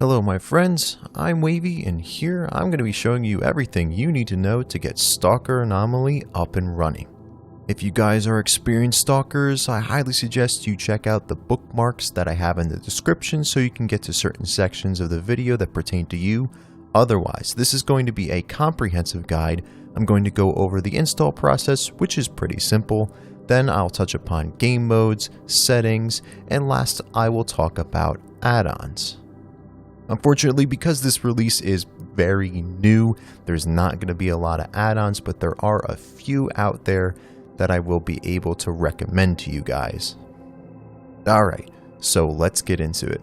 Hello my friends, I'm Wavy and here I'm going to be showing you everything you need to know to get Stalker Anomaly up and running. If you guys are experienced stalkers, I highly suggest you check out the bookmarks that I have in the description so you can get to certain sections of the video that pertain to you. Otherwise, this is going to be a comprehensive guide. I'm going to go over the install process, which is pretty simple. Then I'll touch upon game modes, settings, and last I will talk about add-ons. Unfortunately, because this release is very new, there's not going to be a lot of add-ons, but there are a few out there that I will be able to recommend to you guys. Alright, so let's get into it.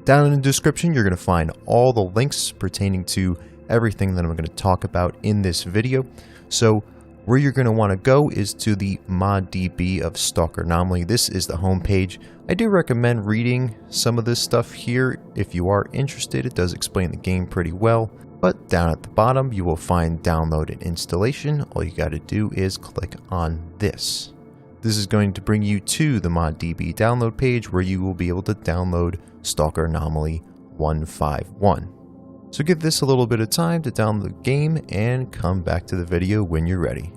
Down in the description, you're going to find all the links pertaining to everything that I'm going to talk about in this video. So where you're going to want to go is to the ModDB of Stalker Anomaly. This is the home page. I do recommend reading some of this stuff here if you are interested. It does explain the game pretty well. But down at the bottom, you will find download and installation. All you got to do is click on this. This is going to bring you to the ModDB download page where you will be able to download Stalker Anomaly 1.5.1. So give this a little bit of time to download the game and come back to the video when you're ready.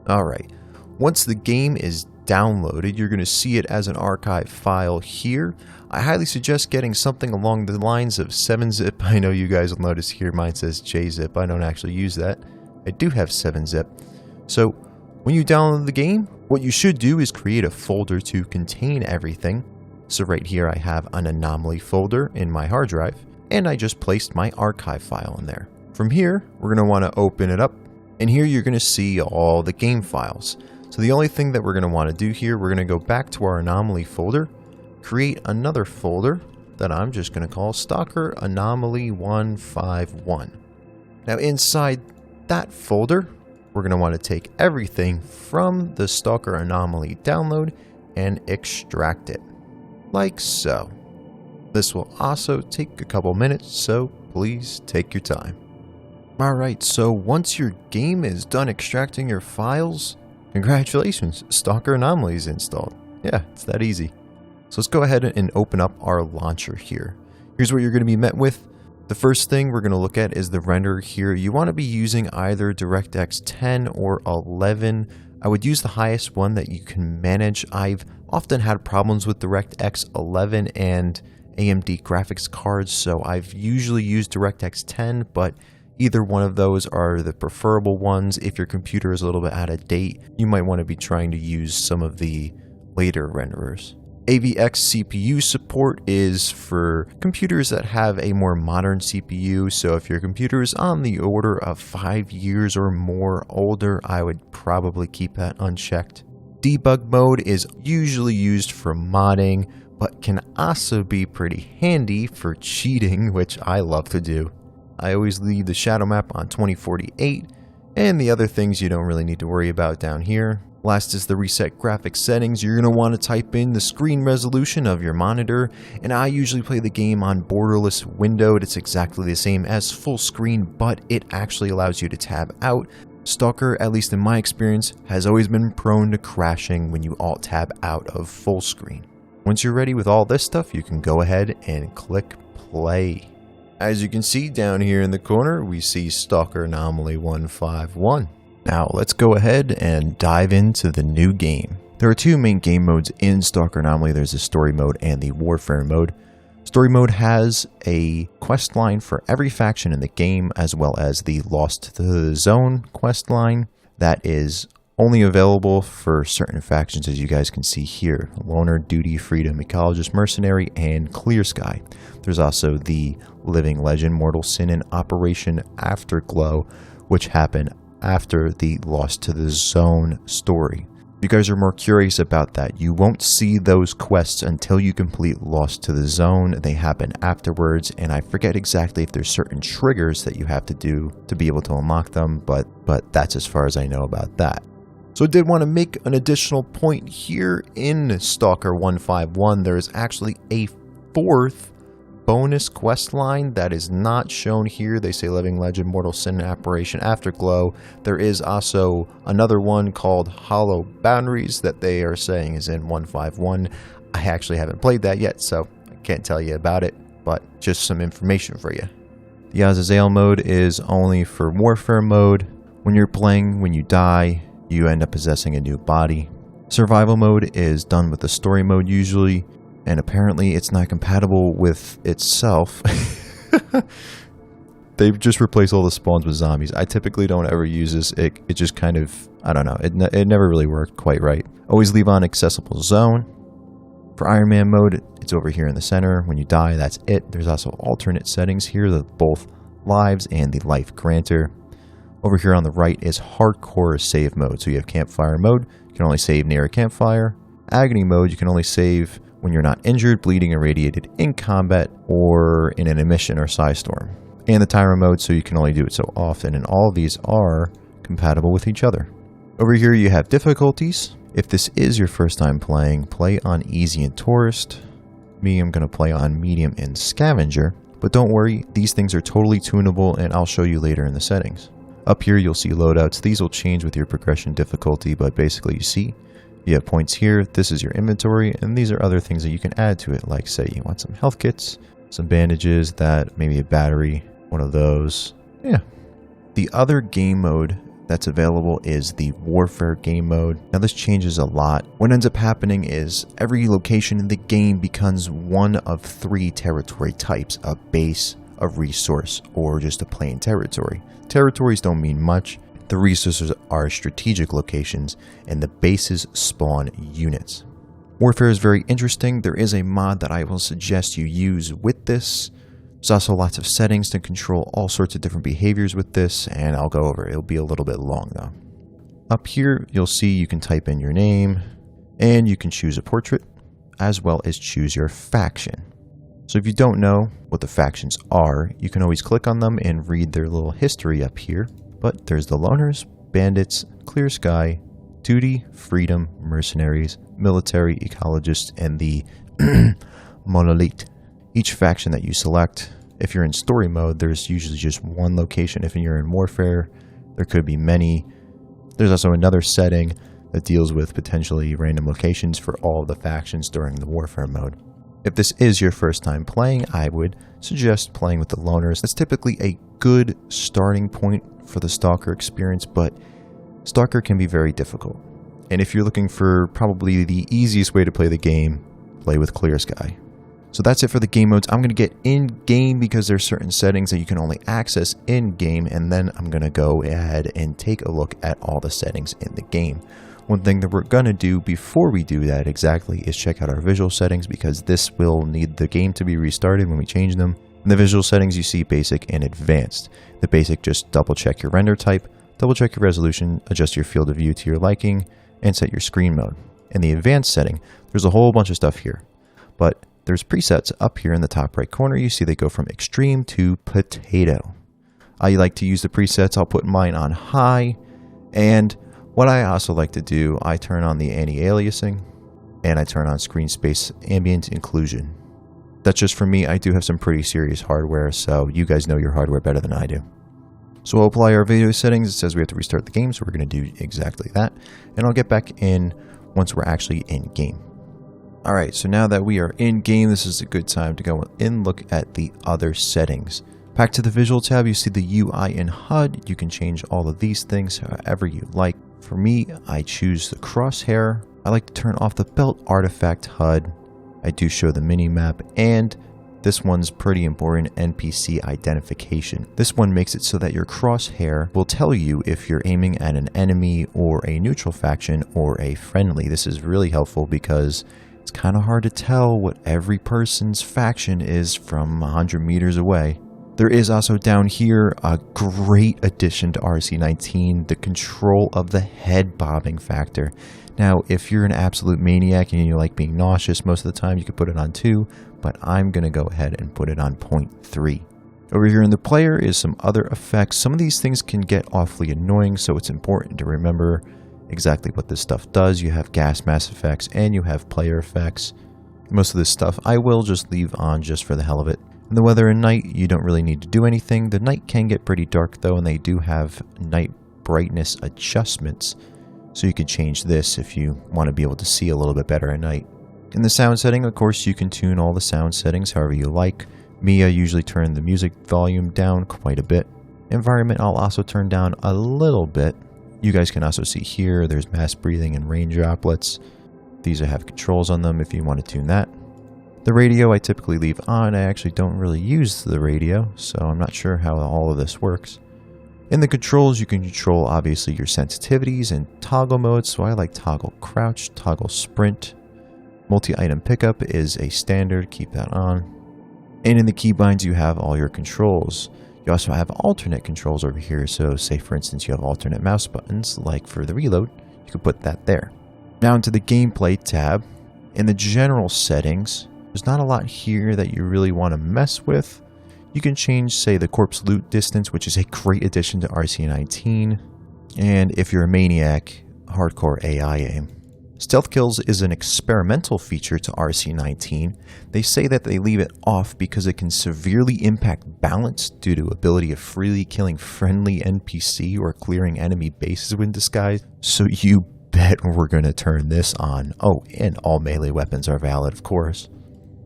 Alright, once the game is downloaded, you're going to see it as an archive file here. I highly suggest getting something along the lines of 7-zip. I know you guys will notice here mine says JZip. I don't actually use that. I do have 7-zip. So when you download the game, what you should do is create a folder to contain everything. So right here I have an anomaly folder in my hard drive. And I just placed my archive file in there. From here, we're going to want to open it up. And here you're going to see all the game files. So the only thing that we're going to want to do here, we're going to go back to our anomaly folder, create another folder that I'm just going to call Stalker Anomaly 1.5.1. Now inside that folder, we're going to want to take everything from the Stalker Anomaly download and extract it, like so. This will also take a couple minutes, so please take your time. Alright, so once your game is done extracting your files, congratulations, Stalker Anomaly is installed. Yeah, it's that easy. So let's go ahead and open up our launcher here. Here's what you're going to be met with. The first thing we're going to look at is the renderer here. You want to be using either DirectX 10 or 11. I would use the highest one that you can manage. I've often had problems with DirectX 11 and AMD graphics cards, so I've usually used DirectX 10, but either one of those are the preferable ones. If your computer is a little bit out of date, you might want to be trying to use some of the later renderers. AVX CPU support is for computers that have a more modern CPU, so if your computer is on the order of 5 years or more older, I would probably keep that unchecked. Debug mode is usually used for modding, but can also be pretty handy for cheating, which I love to do. I always leave the shadow map on 2048, and the other things you don't really need to worry about down here. Last is the reset graphics settings. You're going to want to type in the screen resolution of your monitor, and I usually play the game on borderless windowed. It's exactly the same as full screen, but it actually allows you to tab out. Stalker, at least in my experience, has always been prone to crashing when you alt-tab out of full screen. Once you're ready with all this stuff, you can go ahead and click play. As you can see down here in the corner, we see Stalker Anomaly 1.5.1. Now let's go ahead and dive into the new game. There are two main game modes in Stalker Anomaly. There's the story mode and the warfare mode. Story mode has a quest line for every faction in the game, as well as the Lost to the Zone quest line that is only available for certain factions, as you guys can see here: Loner, Duty, Freedom, Ecologist, Mercenary, and Clear Sky. There's also the Living Legend, Mortal Sin, and Operation Afterglow, which happen after the Lost to the Zone story. If you guys are more curious about that, you won't see those quests until you complete Lost to the Zone. They happen afterwards, and I forget exactly if there's certain triggers that you have to do to be able to unlock them, but that's as far as I know about that. So I did want to make an additional point here. In Stalker 1.5.1, there is actually a fourth bonus quest line that is not shown here. They say Living Legend, Mortal Sin, and Operation Afterglow. There is also another one called Hollow Boundaries that they are saying is in 1.5.1. I actually haven't played that yet, so I can't tell you about it. but just some information for you. The Azazel mode is only for warfare mode. When you're playing, when you die, you end up possessing a new body. Survival mode is done with the story mode usually, and apparently it's not compatible with itself. They've just replaced all the spawns with zombies. I typically don't ever use this. It just kind of, I don't know, it never really worked quite right. Always leave on accessible zone. For Iron Man mode, it's over here in the center. When you die, that's it. There's also alternate settings here, both lives and the life granter. Over here on the right is hardcore save mode. So you have campfire mode, you can only save near a campfire. Agony mode, you can only save when you're not injured, bleeding, irradiated in combat, or in an emission or psi storm. And the Tyra mode, so you can only do it so often, and all of these are compatible with each other. Over here you have difficulties. If this is your first time playing, play on easy and tourist. Me, I'm going to play on medium and scavenger. But don't worry, these things are totally tunable, and I'll show you later in the settings. Up here you'll see loadouts. These will change with your progression difficulty, but basically you see you have points here. This is your inventory, and these are other things that you can add to it, like say you want some health kits, some bandages, that maybe a battery, one of those. Yeah. The other game mode that's available is the warfare game mode. Now this changes a lot. What ends up happening is every location in the game becomes one of 3 territory types: a base, a resource, or just a plain territory. Territories don't mean much. The resources are strategic locations, and the bases spawn units. Warfare is very interesting. There is a mod that I will suggest you use with this. There's also lots of settings to control all sorts of different behaviors with this, and I'll go over it. It'll be a little bit long though. Up here, you'll see you can type in your name, and you can choose a portrait, as well as choose your faction. So if you don't know what the factions are, you can always click on them and read their little history up here. But there's the Loners, Bandits, Clear Sky, Duty, Freedom, Mercenaries, Military, Ecologists, and the Monolith. Each faction that you select, if you're in story mode, there's usually just one location. If you're in warfare, there could be many. There's also another setting that deals with potentially random locations for all of the factions during the warfare mode. If this is your first time playing, I would suggest playing with the Loners. That's typically a good starting point for the Stalker experience, but Stalker can be very difficult. And if you're looking for probably the easiest way to play the game, play with Clear Sky. So that's it for the game modes. I'm going to get in-game because there's certain settings that you can only access in-game, and then I'm going to go ahead and take a look at all the settings in the game. One thing that we're going to do before we do that exactly is check out our visual settings, because this will need the game to be restarted when we change them. In the visual settings, you see basic and advanced. The basic, just double check your render type, double check your resolution, adjust your field of view to your liking, and set your screen mode. In the advanced setting, there's a whole bunch of stuff here, but there's presets up here in the top right corner. You see they go from extreme to potato. I like to use the presets. I'll put mine on high, and what I also like to do, I turn on the anti-aliasing, and I turn on screen space ambient inclusion. That's just for me. I do have some pretty serious hardware, so you guys know your hardware better than I do. So we'll apply our video settings. It says we have to restart the game, so we're going to do exactly that. And I'll get back in once we're actually in game. Alright, so now that we are in game, this is a good time to go and look at the other settings. Back to the visual tab, you see the UI and HUD. You can change all of these things however you like. For me, I choose the crosshair. I like to turn off the belt artifact HUD. I do show the mini-map, and this one's pretty important, NPC identification. This one makes it so that your crosshair will tell you if you're aiming at an enemy or a neutral faction or a friendly. This is really helpful because it's kind of hard to tell what every person's faction is from 100 meters away. There is also down here a great addition to RC19, the control of the head bobbing factor. Now, if you're an absolute maniac and you like being nauseous most of the time, you could put it on 2, but I'm going to go ahead and put it on 0.3. Over here in the player is some other effects. Some of these things can get awfully annoying, so it's important to remember exactly what this stuff does. You have gas mask effects and you have player effects. Most of this stuff I will just leave on just for the hell of it. In the weather and night, you don't really need to do anything. The night can get pretty dark though, and they do have night brightness adjustments. So you can change this if you want to be able to see a little bit better at night. In the sound setting, of course, you can tune all the sound settings however you like. Me, I usually turn the music volume down quite a bit. Environment, I'll also turn down a little bit. You guys can also see here, there's mass breathing and rain droplets. These I have controls on them if you want to tune that. The radio I typically leave on. I actually don't really use the radio, so I'm not sure how all of this works. In the controls, you can control obviously your sensitivities and toggle modes, so I like toggle crouch, toggle sprint. Multi-item pickup is a standard, keep that on. And in the keybinds, you have all your controls. You also have alternate controls over here, so say for instance you have alternate mouse buttons, like for the reload, you can put that there. Now into the gameplay tab. In the general settings, there's not a lot here that you really want to mess with. You can change, say, the corpse loot distance, which is a great addition to RC19. And if you're a maniac, hardcore AI aim. Stealth kills is an experimental feature to RC19. They say that they leave it off because it can severely impact balance due to ability of freely killing friendly NPC or clearing enemy bases when disguised. So you bet we're going to turn this on. Oh, and all melee weapons are valid, of course.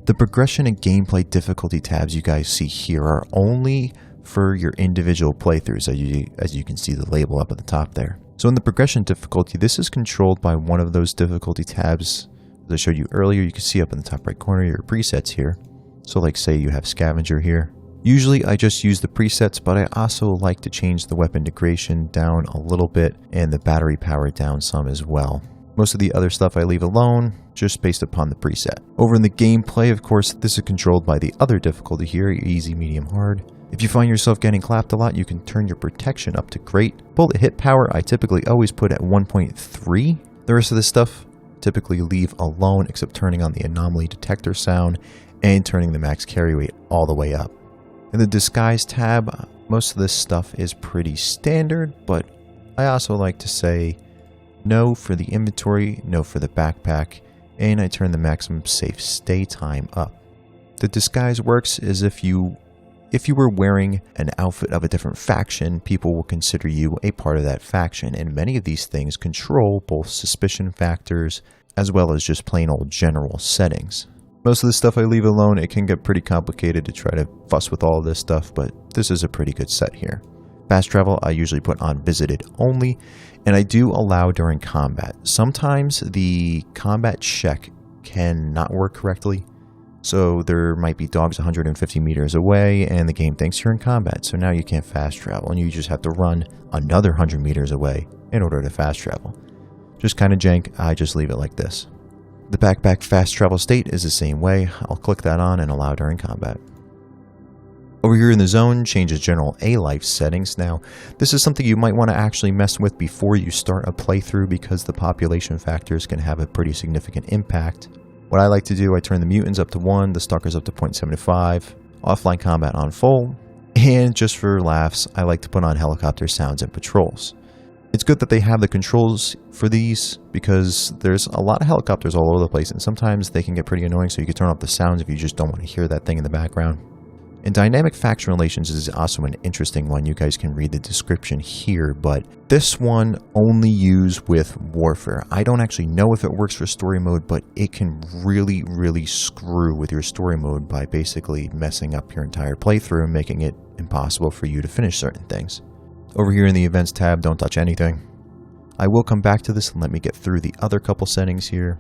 The progression and gameplay difficulty tabs you guys see here are only for your individual playthroughs, as you can see the label up at the top there. So in the progression difficulty, this is controlled by one of those difficulty tabs. As I showed you earlier, you can see up in the top right corner your presets here. So like say you have scavenger here. Usually I just use the presets, but I also like to change the weapon degradation down a little bit and the battery power down some as well. Most of the other stuff I leave alone, just based upon the preset. Over in the gameplay, of course, this is controlled by the other difficulty here, easy, medium, hard. If you find yourself getting clapped a lot, you can turn your protection up to great. Bullet hit power, I typically always put at 1.3. The rest of this stuff, typically leave alone, except turning on the anomaly detector sound and turning the max carry weight all the way up. In the disguise tab, most of this stuff is pretty standard, but I also like to say no for the inventory, no for the backpack, and I turn the maximum safe stay time up. The disguise works as if you were wearing an outfit of a different faction, people will consider you a part of that faction, and many of these things control both suspicion factors as well as just plain old general settings. Most of the stuff I leave alone. It can get pretty complicated to try to fuss with all of this stuff, but this is a pretty good set here. Fast travel I usually put on visited only, and I do allow during combat. Sometimes the combat check can not work correctly, so there might be dogs 150 meters away and the game thinks you're in combat, so now you can't fast travel and you just have to run another 100 meters away in order to fast travel. Just kind of jank, I just leave it like this. The backpack fast travel state is the same way. I'll click that on and allow during combat. Over here in the zone, changes general A-life settings. Now, this is something you might want to actually mess with before you start a playthrough because the population factors can have a pretty significant impact. What I like to do, I turn the mutants up to 1, the stalkers up to 0.75, offline combat on full, and just for laughs, I like to put on helicopter sounds and patrols. It's good that they have the controls for these because there's a lot of helicopters all over the place and sometimes they can get pretty annoying, so you can turn off the sounds if you just don't want to hear that thing in the background. And dynamic faction relations is also an interesting one. You guys can read the description here, but this one only used with warfare. I don't actually know if it works for story mode, but it can really screw with your story mode by basically messing up your entire playthrough and making it impossible for you to finish certain things. Over here in the events tab, don't touch anything. I will come back to this and let me get through the other couple settings here.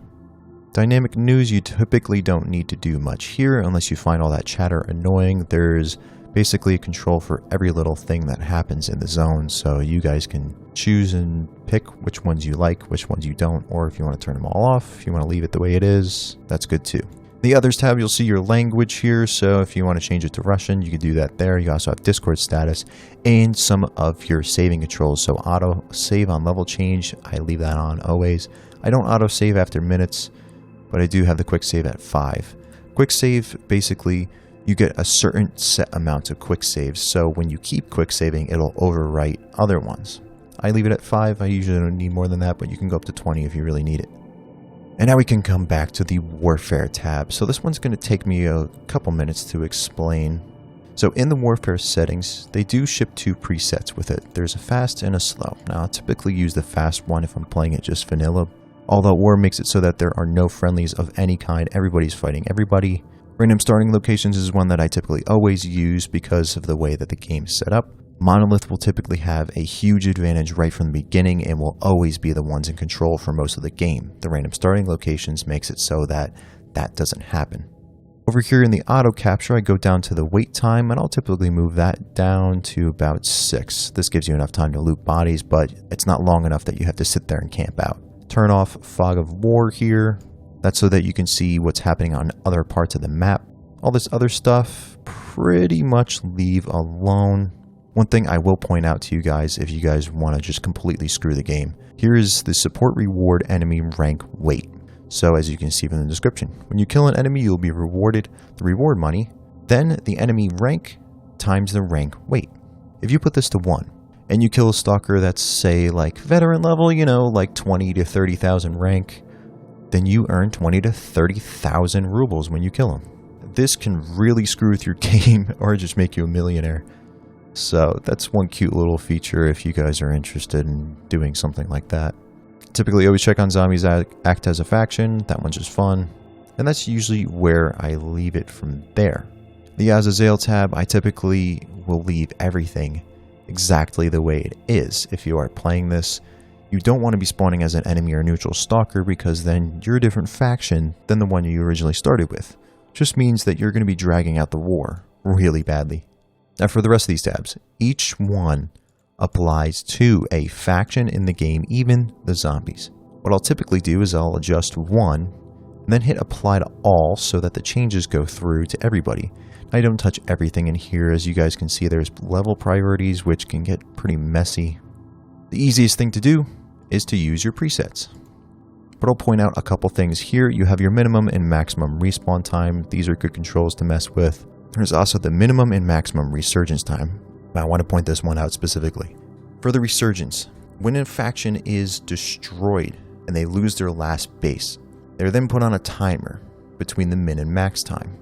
Dynamic news, you typically don't need to do much here unless you find all that chatter annoying. There's basically a control for every little thing that happens in the zone, so you guys can choose and pick which ones you like, which ones you don't, or if you want to turn them all off, if you want to leave it the way it is, that's good too. The others tab, you'll see your language here, so if you want to change it to Russian, you can do that there. You also have Discord status and some of your saving controls, so auto save on level change, I leave that on always. I don't auto save after minutes, but I do have the quick save at 5. Quick save, basically, you get a certain set amount of quick saves, so when you keep quick saving, it'll overwrite other ones. I leave it at 5, I usually don't need more than that, but you can go up to 20 if you really need it. And now we can come back to the Warfare tab. So this one's going to take me a couple minutes to explain. So in the Warfare settings, they do ship 2 presets with it. There's a fast and a slow. Now I typically use the fast one if I'm playing it just vanilla. Although War makes it so that there are no friendlies of any kind. Everybody's fighting everybody. Random starting locations is one that I typically always use because of the way that the game is set up. Monolith will typically have a huge advantage right from the beginning and will always be the ones in control for most of the game. The random starting locations makes it so that that doesn't happen. Over here in the auto capture, I go down to the wait time, and I'll typically move that down to about 6. This gives you enough time to loot bodies, but it's not long enough that you have to sit there and camp out. Turn off Fog of War here. That's so that you can see what's happening on other parts of the map. All this other stuff, pretty much leave alone. One thing I will point out to you guys, if you guys want to just completely screw the game, here is the support reward enemy rank weight. So as you can see from the description, when you kill an enemy, you'll be rewarded the reward money, then the enemy rank times the rank weight. If you put this to 1, and you kill a stalker that's, say, like veteran level, you know, like 20 to 30,000 rank, then you earn 20 to 30,000 rubles when you kill him. This can really screw with your game or just make you a millionaire. So that's one cute little feature if you guys are interested in doing something like that. Typically always check on zombies act as a faction. That one's just fun. And that's usually where I leave it from there. The Azazel tab, I typically will leave everything exactly the way it is. If you are playing this, you don't want to be spawning as an enemy or neutral stalker because then you're a different faction than the one you originally started with. Just means that you're going to be dragging out the war really badly. Now for the rest of these tabs, each one applies to a faction in the game, even the zombies. What I'll typically do is I'll adjust one, and then hit apply to all so that the changes go through to everybody. I don't touch everything in here. As you guys can see, there's level priorities, which can get pretty messy. The easiest thing to do is to use your presets. But I'll point out a couple things here. You have your minimum and maximum respawn time. These are good controls to mess with. There's also the minimum and maximum resurgence time. I want to point this one out specifically. For the resurgence, when a faction is destroyed and they lose their last base, they're then put on a timer between the min and max time.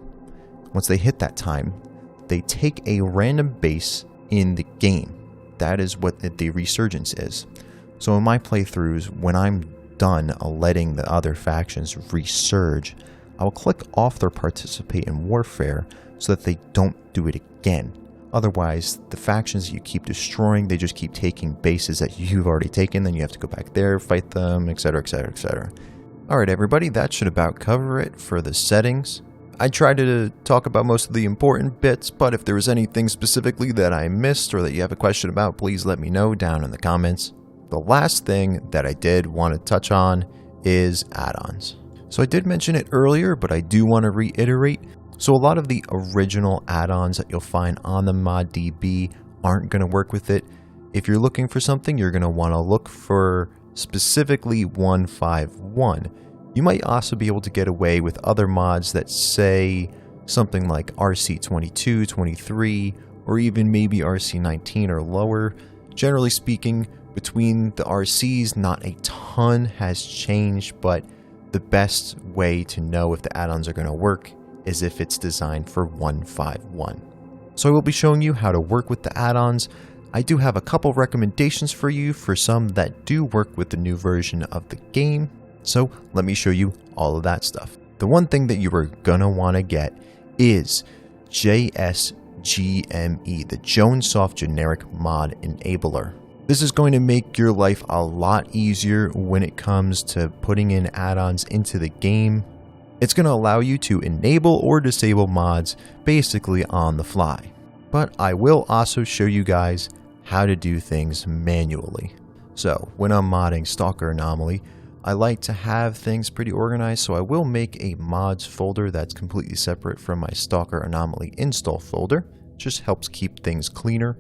Once they hit that time, they take a random base in the game. That is what the resurgence is. So in my playthroughs, when I'm done letting the other factions resurge, I will click off their participate in warfare so that they don't do it again. Otherwise, the factions you keep destroying, they just keep taking bases that you've already taken, then you have to go back there, fight them, etc, etc, etc. Alright everybody, that should about cover it for the settings. I tried to talk about most of the important bits, but if there was anything specifically that I missed or that you have a question about, please let me know down in the comments. The last thing that I did want to touch on is add-ons. So I did mention it earlier, but I do want to reiterate. So a lot of the original add-ons that you'll find on the ModDB aren't going to work with it. If you're looking for something, you're going to want to look for specifically 1.5.1. You might also be able to get away with other mods that say something like RC22, 23, or even maybe RC19 or lower. Generally speaking, between the RCs, not a ton has changed, but the best way to know if the add-ons are going to work is if it's designed for 1.5.1. So I will be showing you how to work with the add-ons. I do have a couple recommendations for you for some that do work with the new version of the game. So let me show you all of that stuff. The one thing that you are gonna wanna get is JSGME, the JonesSoft Generic Mod Enabler. This is going to make your life a lot easier when it comes to putting in add-ons into the game. It's going to allow you to enable or disable mods basically on the fly. But I will also show you guys how to do things manually. So when I'm modding Stalker Anomaly, I like to have things pretty organized, so I will make a mods folder that's completely separate from my Stalker Anomaly install folder. It just helps keep things cleaner.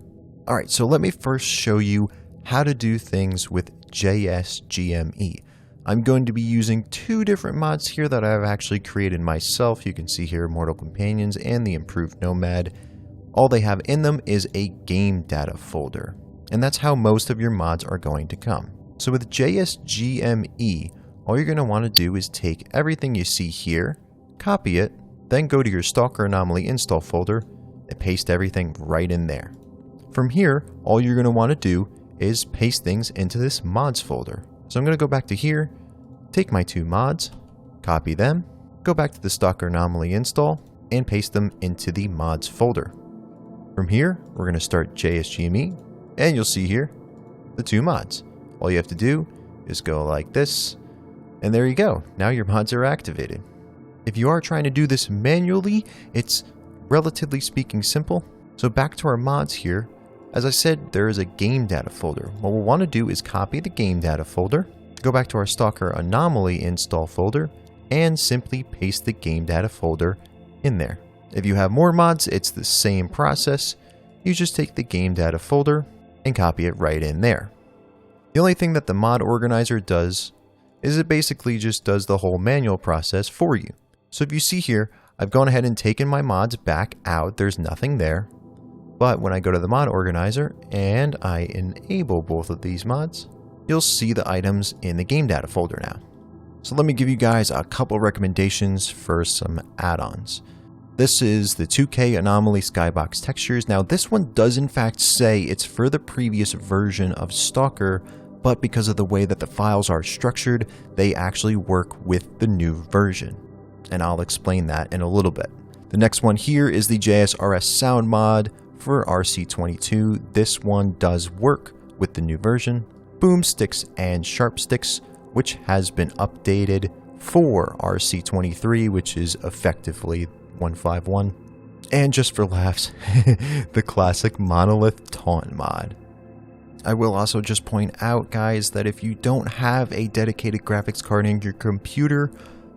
Alright, so let me first show you how to do things with JSGME. I'm going to be using two different mods here that I've actually created myself. You can see here Mortal Companions and the Improved Nomad. All they have in them is a game data folder, and that's how most of your mods are going to come. So with JSGME, all you're going to want to do is take everything you see here, copy it, then go to your Stalker Anomaly install folder and paste everything right in there. From here, all you're going to want to do is paste things into this mods folder. So I'm going to go back to here, take my two mods, copy them, go back to the Stalker Anomaly install, and paste them into the mods folder. From here, we're going to start JSGME, and you'll see here the two mods. All you have to do is go like this, and there you go. Now your mods are activated. If you are trying to do this manually, it's relatively speaking simple. So back to our mods here. As I said, there is a game data folder. What we'll want to do is copy the game data folder, go back to our Stalker Anomaly install folder, and simply paste the game data folder in there. If you have more mods, it's the same process. You just take the game data folder and copy it right in there. The only thing that the mod organizer does is it basically just does the whole manual process for you. So if you see here, I've gone ahead and taken my mods back out. There's nothing there. But when I go to the mod organizer and I enable both of these mods, you'll see the items in the game data folder now. So let me give you guys a couple recommendations for some add-ons. This is the 2K Anomaly Skybox textures. Now this one does in fact say it's for the previous version of Stalker, but because of the way that the files are structured, they actually work with the new version. And I'll explain that in a little bit. The next one here is the JSRS sound mod for RC22. This one does work with the new version. Boomsticks and Sharpsticks, which has been updated for RC23, which is effectively 1.5.1. And just for laughs, the classic Monolith Taunt mod. I will also just point out, guys, that if you don't have a dedicated graphics card in your computer,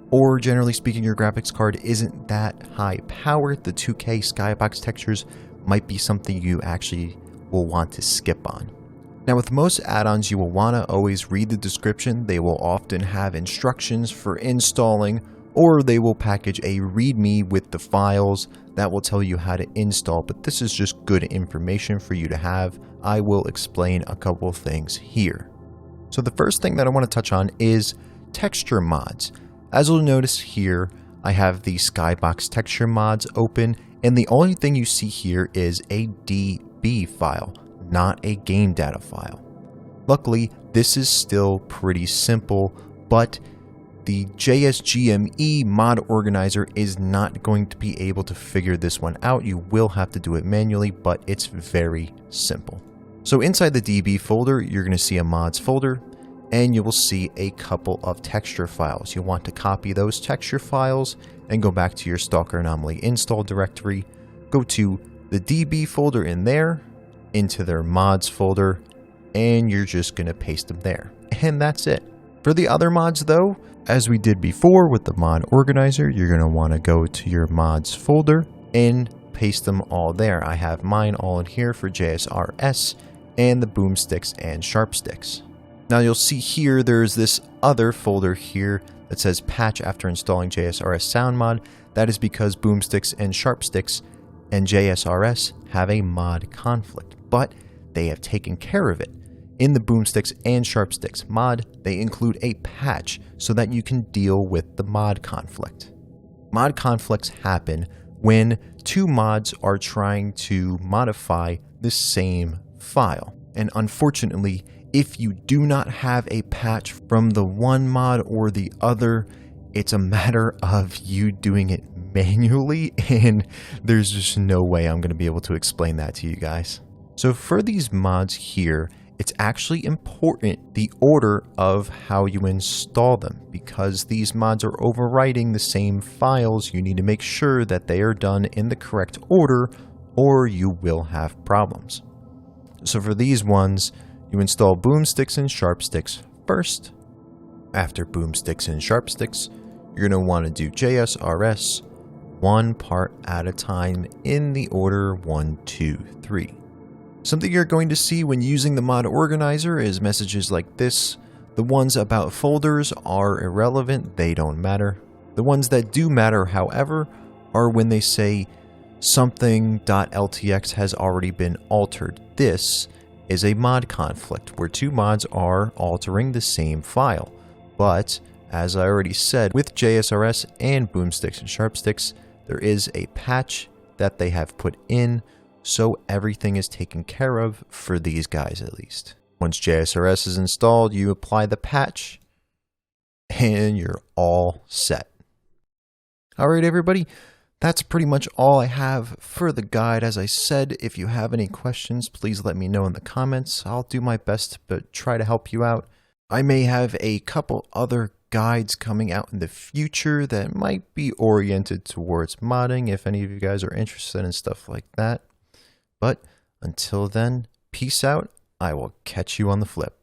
or generally speaking your graphics card isn't that high powered, the 2K Skybox textures might be something you actually will want to skip on. Now with most add-ons, you will want to always read the description. They will often have instructions for installing, or they will package a README with the files that will tell you how to install, but this is just good information for you to have. I will explain a couple things here. So the first thing that I want to touch on is texture mods. As you'll notice here, I have the Skybox texture mods open, and the only thing you see here is a DB file, not a game data file. Luckily, this is still pretty simple, but the JSGME mod organizer is not going to be able to figure this one out. You will have to do it manually, but it's very simple. So inside the DB folder, you're going to see a mods folder, and you will see a couple of texture files. You'll want to copy those texture files and go back to your Stalker Anomaly install directory. Go to the DB folder in there, into their mods folder, and you're just going to paste them there. And that's it. For the other mods though, as we did before with the mod organizer, you're going to want to go to your mods folder and paste them all there. I have mine all in here for JSRS and the Boomsticks and Sharpsticks. Now you'll see here there's this other folder here that says patch after installing JSRS sound mod. That is because Boomsticks and Sharpsticks and JSRS have a mod conflict, but they have taken care of it. In the Boomsticks and Sharpsticks mod, they include a patch so that you can deal with the mod conflict. Mod conflicts happen when two mods are trying to modify the same file. And unfortunately, if you do not have a patch from the one mod or the other, it's a matter of you doing it manually, and there's just no way I'm going to be able to explain that to you guys. So for these mods here, it's actually important the order of how you install them, because these mods are overwriting the same files. You need to make sure that they are done in the correct order, or you will have problems. So for these ones, you install Boomsticks and Sharpsticks first. After Boomsticks and Sharpsticks, you're going to want to do JSRS one part at a time in the order 1, 2, 3. Something you're going to see when using the mod organizer is messages like this. The ones about folders are irrelevant, they don't matter. The ones that do matter, however, are when they say something.ltx has already been altered. This is a mod conflict where two mods are altering the same file. But, as I already said, with JSRS and Boomsticks and Sharpsticks, there is a patch that they have put in, so everything is taken care of for these guys at least. Once JSRS is installed, you apply the patch, and you're all set. Alright everybody, That's pretty much all I have for the guide. As I said, if you have any questions, please let me know in the comments. I'll do my best to try to help you out. I may have a couple other guides coming out in the future that might be oriented towards modding if any of you guys are interested in stuff like that. But until then, peace out. I will catch you on the flip.